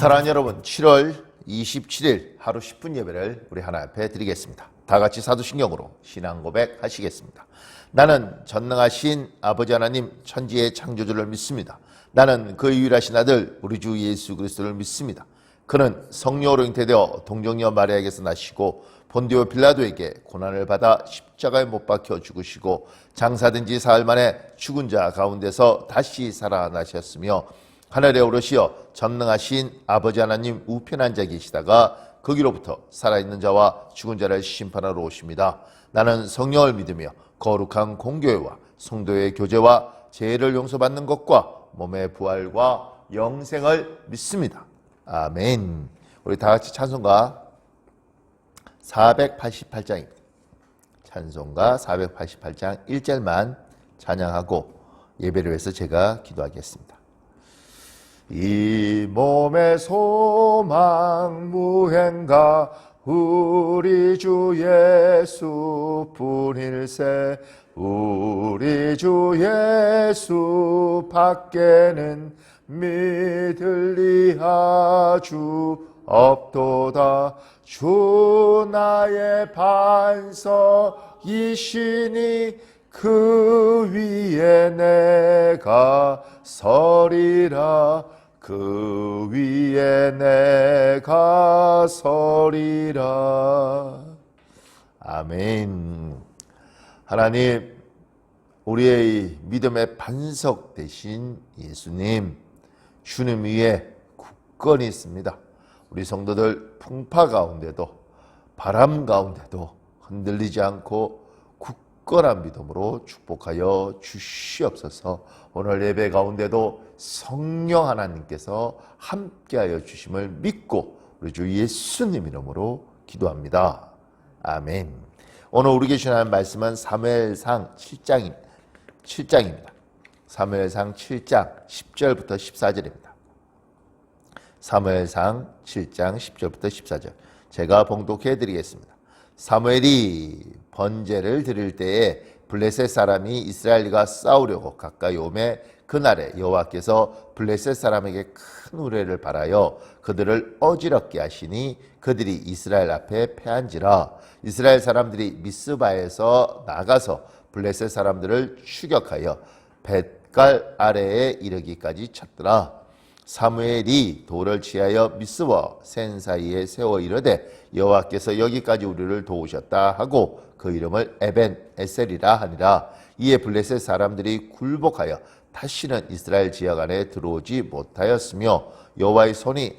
사랑하는 여러분, 7월 27일 하루 10분 예배를 우리 하나님 앞에 드리겠습니다. 다 같이 사도신경으로 신앙 고백 하시겠습니다. 나는 전능하신 아버지 하나님 천지의 창조주를 믿습니다. 나는 그 유일하신 아들 우리 주 예수 그리스도를 믿습니다. 그는 성령으로 잉태되어 동정녀 마리아에게서 나시고 본디오 빌라도에게 고난을 받아 십자가에 못 박혀 죽으시고 장사된 지 사흘 만에 죽은 자 가운데서 다시 살아나셨으며 하늘에 오르시어 전능하신 아버지 하나님 우편 앉아 계시다가 거기로부터 살아있는 자와 죽은 자를 심판하러 오십니다. 나는 성령을 믿으며 거룩한 공교회와 성도의 교제와 죄를 용서받는 것과 몸의 부활과 영생을 믿습니다. 아멘. 우리 다 같이 찬송가 488장입니다. 찬송가 488장 1절만 찬양하고 예배를 위해서 제가 기도하겠습니다. 이 몸의 소망 무행가 우리 주 예수뿐일세. 우리 주 예수 밖에는 믿을 리 아주 없도다. 주 나의 반석이시니 그 위에 내가 서리라. 그 위에 내가 서리라. 아멘. 하나님, 우리의 믿음의 반석 되신 예수님, 주님 위에 굳건히 있습니다. 우리 성도들 풍파 가운데도 바람 가운데도 흔들리지 않고 굳건한 믿음으로 축복하여 주시옵소서. 오늘 예배 가운데도 성령 하나님께서 함께하여 주심을 믿고 우리 주 예수님 이름으로 기도합니다. 아멘. 오늘 우리 계신 하나님 말씀은 사무엘상 7장입니다. 사무엘상 7장 10절부터 14절입니다. 사무엘상 7장 10절부터 14절 제가 봉독해 드리겠습니다. 사무엘이 번제를 드릴 때에 블레셋 사람이 이스라엘과 싸우려고 가까이 오매 그날에 여호와께서 블레셋 사람에게 큰 우레를 발하여 그들을 어지럽게 하시니 그들이 이스라엘 앞에 패한지라. 이스라엘 사람들이 미스바에서 나가서 블레셋 사람들을 추격하여 벳갈 아래에 이르기까지 쳤더라. 사무엘이 돌을 취하여 미스와 센 사이에 세워 이르되 여호와께서 여기까지 우리를 도우셨다 하고 그 이름을 에벤 에셀이라 하니라. 이에 블레셋 사람들이 굴복하여 다시는 이스라엘 지역 안에 들어오지 못하였으며 여호와의 손이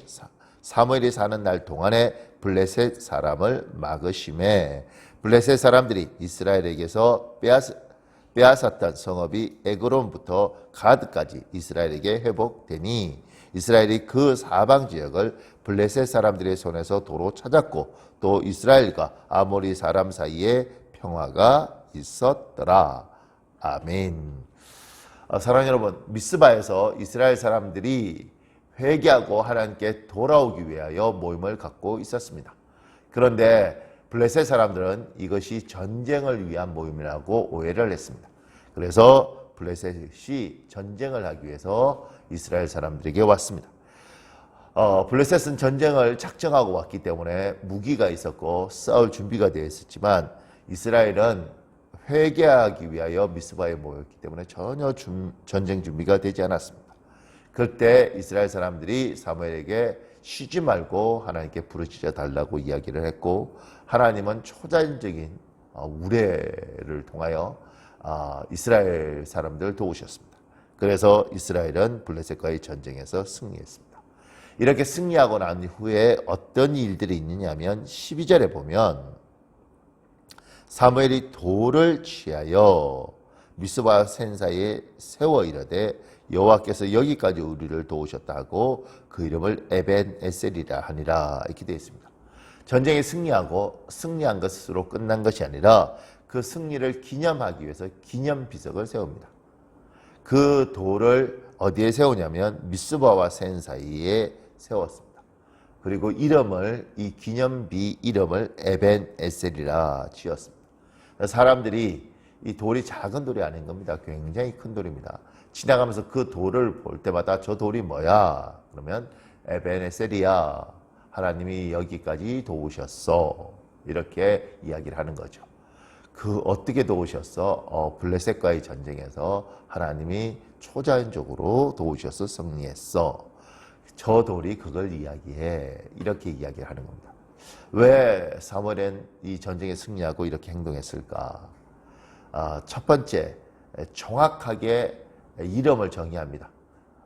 사무엘이 사는 날 동안에 블레셋 사람을 막으심에 블레셋 사람들이 이스라엘에게서 빼앗았던 성읍이 에그론부터 가드까지 이스라엘에게 회복되니 이스라엘이 그 사방 지역을 블레셋 사람들의 손에서 도로 찾았고 또 이스라엘과 아모리 사람 사이에 평화가 있었더라. 아멘. 사랑하는 여러분, 미스바에서 이스라엘 사람들이 회개하고 하나님께 돌아오기 위하여 모임을 갖고 있었습니다. 그런데 블레셋 사람들은 이것이 전쟁을 위한 모임이라고 오해를 했습니다. 그래서 블레셋이 전쟁을 하기 위해서 이스라엘 사람들에게 왔습니다. 블레셋은 전쟁을 작정하고 왔기 때문에 무기가 있었고 싸울 준비가 되어 있었지만 이스라엘은 회개하기 위하여 미스바에 모였기 때문에 전혀 전쟁 준비가 되지 않았습니다. 그때 이스라엘 사람들이 사무엘에게 쉬지 말고 하나님께 부르짖어 달라고 이야기를 했고 하나님은 초자연적인 우레를 통하여 이스라엘 사람들을 도우셨습니다. 그래서 이스라엘은 블레셋과의 전쟁에서 승리했습니다. 이렇게 승리하고 난 후에 어떤 일들이 있느냐면 12절에 보면 사무엘이 돌을 취하여 미스바 센 사이에 세워 이르되 여호와께서 여기까지 우리를 도우셨다고 그 이름을 에벤 에셀이라 하니라. 이렇게 되어 있습니다. 전쟁에 승리한 것으로 끝난 것이 아니라 그 승리를 기념하기 위해서 기념비석을 세웁니다. 그 돌을 어디에 세우냐면 미스바와 센 사이에 세웠습니다. 그리고 이 기념비 이름을 에벤 에셀이라 지었습니다. 사람들이 이 돌이 작은 돌이 아닌 겁니다. 굉장히 큰 돌입니다. 지나가면서 그 돌을 볼 때마다 저 돌이 뭐야? 그러면 에베네셀이야, 하나님이 여기까지 도우셨어. 이렇게 이야기를 하는 거죠. 그 어떻게 도우셨어? 블레셋과의 전쟁에서 하나님이 초자연적으로 도우셔서 승리했어. 저 돌이 그걸 이야기해. 이렇게 이야기를 하는 겁니다. 왜 사무엘은 이 전쟁에 승리하고 이렇게 행동했을까? 첫 번째, 정확하게 이름을 정의합니다.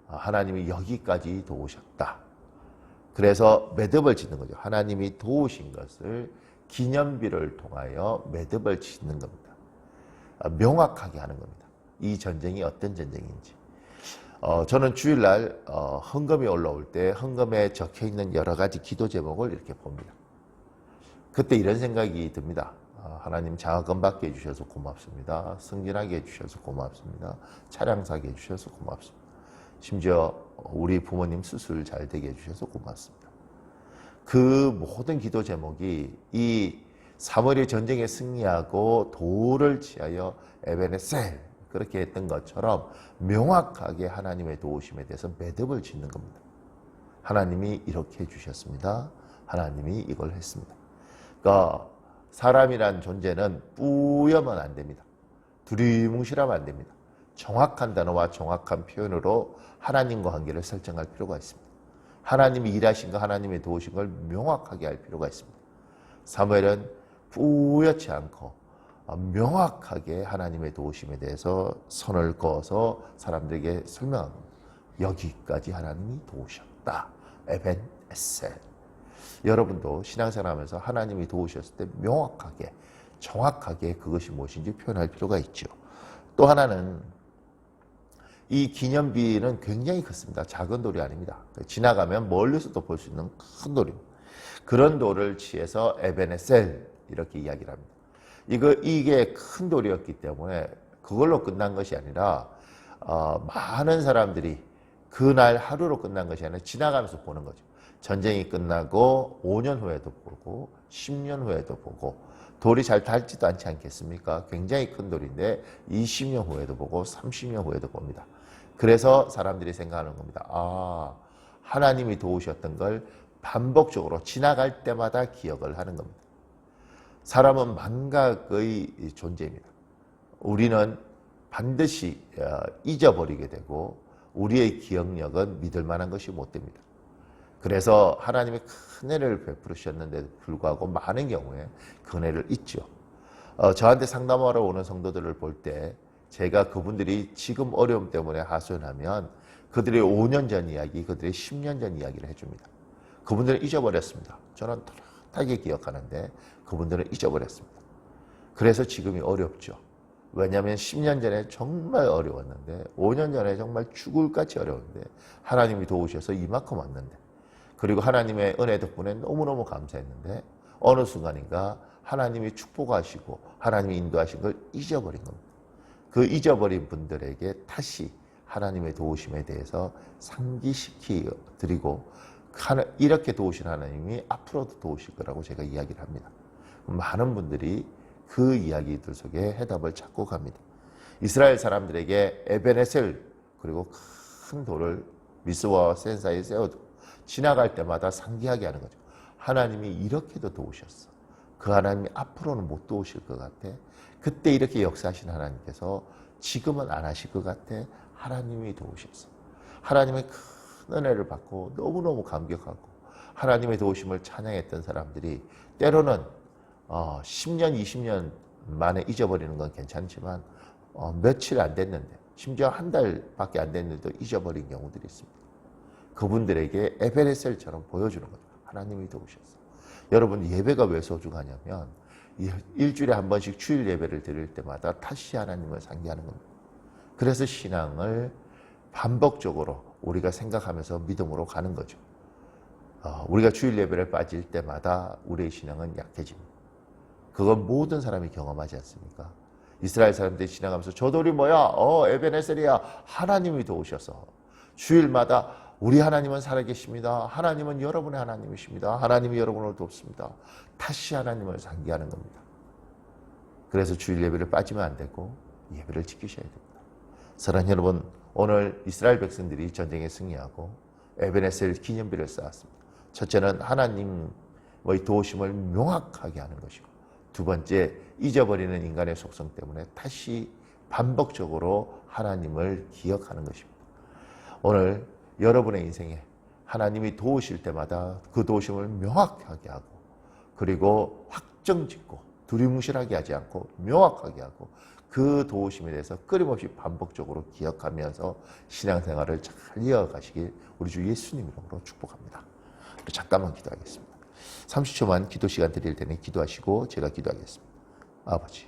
하나님이 여기까지 도우셨다. 그래서 매듭을 짓는 거죠. 하나님이 도우신 것을 기념비를 통하여 매듭을 짓는 겁니다. 명확하게 하는 겁니다. 이 전쟁이 어떤 전쟁인지. 저는 주일날 헌금이 올라올 때 헌금에 적혀있는 여러 가지 기도 제목을 이렇게 봅니다. 그때 이런 생각이 듭니다. 하나님 장학금 받게 해주셔서 고맙습니다. 승진하게 해주셔서 고맙습니다. 차량 사게 해주셔서 고맙습니다. 심지어 우리 부모님 수술 잘 되게 해주셔서 고맙습니다. 그 모든 기도 제목이 이 사무엘의 전쟁에 승리하고 도를 취하여 에베네셀 그렇게 했던 것처럼 명확하게 하나님의 도우심에 대해서 매듭을 짓는 겁니다. 하나님이 이렇게 해주셨습니다. 하나님이 이걸 했습니다. 그러니까 사람이란 존재는 뿌여면 안 됩니다. 두리뭉실하면 안 됩니다. 정확한 단어와 정확한 표현으로 하나님과 관계를 설정할 필요가 있습니다. 하나님이 일하신 거, 하나님의 도우신 걸 명확하게 할 필요가 있습니다. 사무엘은 뿌옇지 않고 명확하게 하나님의 도우심에 대해서 선을 그어서 사람들에게 설명한 겁니다. 여기까지 하나님이 도우셨다. 에벤에셀. 여러분도 신앙생활하면서 하나님이 도우셨을 때 명확하게, 정확하게 그것이 무엇인지 표현할 필요가 있죠. 또 하나는 이 기념비는 굉장히 컸습니다. 작은 돌이 아닙니다. 지나가면 멀리서도 볼 수 있는 큰 돌입니다. 그런 돌을 취해서 에베네셀 이렇게 이야기를 합니다. 이게 큰 돌이었기 때문에 그걸로 끝난 것이 아니라 많은 사람들이 그날 하루로 끝난 것이 아니라 지나가면서 보는 거죠. 전쟁이 끝나고 5년 후에도 보고 10년 후에도 보고 돌이 잘 닳지도 않지 않겠습니까? 굉장히 큰 돌인데 20년 후에도 보고 30년 후에도 봅니다. 그래서 사람들이 생각하는 겁니다. 하나님이 도우셨던 걸 반복적으로 지나갈 때마다 기억을 하는 겁니다. 사람은 망각의 존재입니다. 우리는 반드시 잊어버리게 되고 우리의 기억력은 믿을 만한 것이 못 됩니다. 그래서 하나님이 큰 은혜를 베푸셨는데도 불구하고 많은 경우에 그 은혜를 잊죠. 저한테 상담하러 오는 성도들을 볼 때 제가 그분들이 지금 어려움 때문에 하소연하면 그들의 5년 전 이야기, 그들의 10년 전 이야기를 해줍니다. 그분들은 잊어버렸습니다. 저는 또렷하게 기억하는데 그분들은 잊어버렸습니다. 그래서 지금이 어렵죠. 왜냐하면 10년 전에 정말 어려웠는데 5년 전에 정말 죽을 같이 어려웠는데 하나님이 도우셔서 이만큼 왔는데 그리고 하나님의 은혜 덕분에 너무너무 감사했는데 어느 순간인가 하나님이 축복하시고 하나님이 인도하신 걸 잊어버린 겁니다. 그 잊어버린 분들에게 다시 하나님의 도우심에 대해서 상기시켜 드리고 이렇게 도우신 하나님이 앞으로도 도우실 거라고 제가 이야기를 합니다. 많은 분들이 그 이야기들 속에 해답을 찾고 갑니다. 이스라엘 사람들에게 에베네셀 그리고 큰 돌을 미스와 센 사이에 세워두고 지나갈 때마다 상기하게 하는 거죠. 하나님이 이렇게도 도우셨어. 그 하나님이 앞으로는 못 도우실 것 같아. 그때 이렇게 역사하신 하나님께서 지금은 안 하실 것 같아. 하나님이 도우셨어. 하나님의 큰 은혜를 받고 너무너무 감격하고 하나님의 도우심을 찬양했던 사람들이 때로는 10년, 20년 만에 잊어버리는 건 괜찮지만 며칠 안 됐는데 심지어 한 달밖에 안 됐는데도 잊어버린 경우들이 있습니다. 그분들에게 에베레셀처럼 보여주는 거죠. 하나님이 도우셨어. 여러분 예배가 왜 소중하냐면 일주일에 한 번씩 주일 예배를 드릴 때마다 다시 하나님을 상기하는 겁니다. 그래서 신앙을 반복적으로 우리가 생각하면서 믿음으로 가는 거죠. 우리가 주일 예배를 빠질 때마다 우리의 신앙은 약해집니다. 그건 모든 사람이 경험하지 않습니까? 이스라엘 사람들이 지나가면서 저 돌이 뭐야? 에베네셀이야. 하나님이 도우셔서 주일마다 우리 하나님은 살아계십니다. 하나님은 여러분의 하나님이십니다. 하나님이 여러분을 돕습니다. 다시 하나님을 상기하는 겁니다. 그래서 주일 예배를 빠지면 안 되고 예배를 지키셔야 됩니다. 사랑하는 여러분, 오늘 이스라엘 백성들이 전쟁에 승리하고 에베네셀 기념비를 쌓았습니다. 첫째는 하나님의 도우심을 명확하게 하는 것이고, 두 번째, 잊어버리는 인간의 속성 때문에 다시 반복적으로 하나님을 기억하는 것입니다. 오늘 여러분의 인생에 하나님이 도우실 때마다 그 도우심을 명확하게 하고, 그리고 확정짓고 두리뭉실하게 하지 않고 명확하게 하고, 그 도우심에 대해서 끊임없이 반복적으로 기억하면서 신앙생활을 잘 이어가시길 우리 주 예수님 이름으로 축복합니다. 잠깐만 기도하겠습니다. 30초만 기도 시간 드릴 테니 기도하시고 제가 기도하겠습니다. 아버지,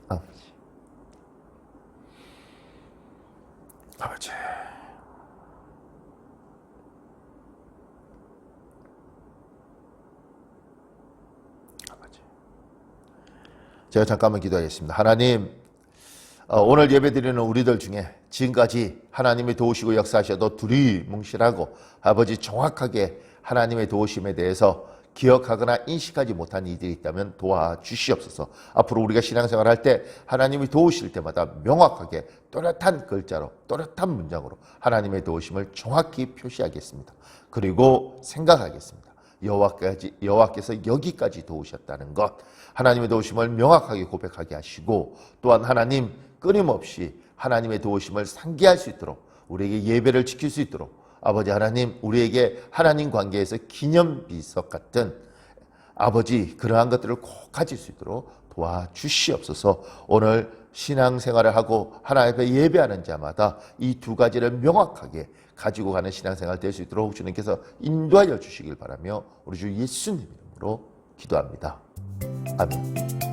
아버지, 아버지, 아버지. 제가 잠깐만 기도하겠습니다. 하나님, 오늘 예배드리는 우리들 중에 지금까지 하나님이 도우시고 역사하셔도 두리뭉실하고 아버지 정확하게 하나님의 도우심에 대해서 기억하거나 인식하지 못한 이들이 있다면 도와주시옵소서. 앞으로 우리가 신앙생활할 때 하나님이 도우실 때마다 명확하게 또렷한 글자로, 또렷한 문장으로 하나님의 도우심을 정확히 표시하겠습니다. 그리고 생각하겠습니다. 여호와께서 여기까지 도우셨다는 것, 하나님의 도우심을 명확하게 고백하게 하시고, 또한 하나님 끊임없이 하나님의 도우심을 상기할 수 있도록, 우리에게 예배를 지킬 수 있도록, 아버지 하나님, 우리에게 하나님 관계에서 기념비석 같은 아버지 그러한 것들을 꼭 가질 수 있도록 도와주시옵소서. 오늘 신앙생활을 하고 하나님 앞에 예배하는 자마다 이 두 가지를 명확하게 가지고 가는 신앙생활 될 수 있도록 주님께서 인도하여 주시길 바라며 우리 주 예수님 이름으로 기도합니다. 아멘.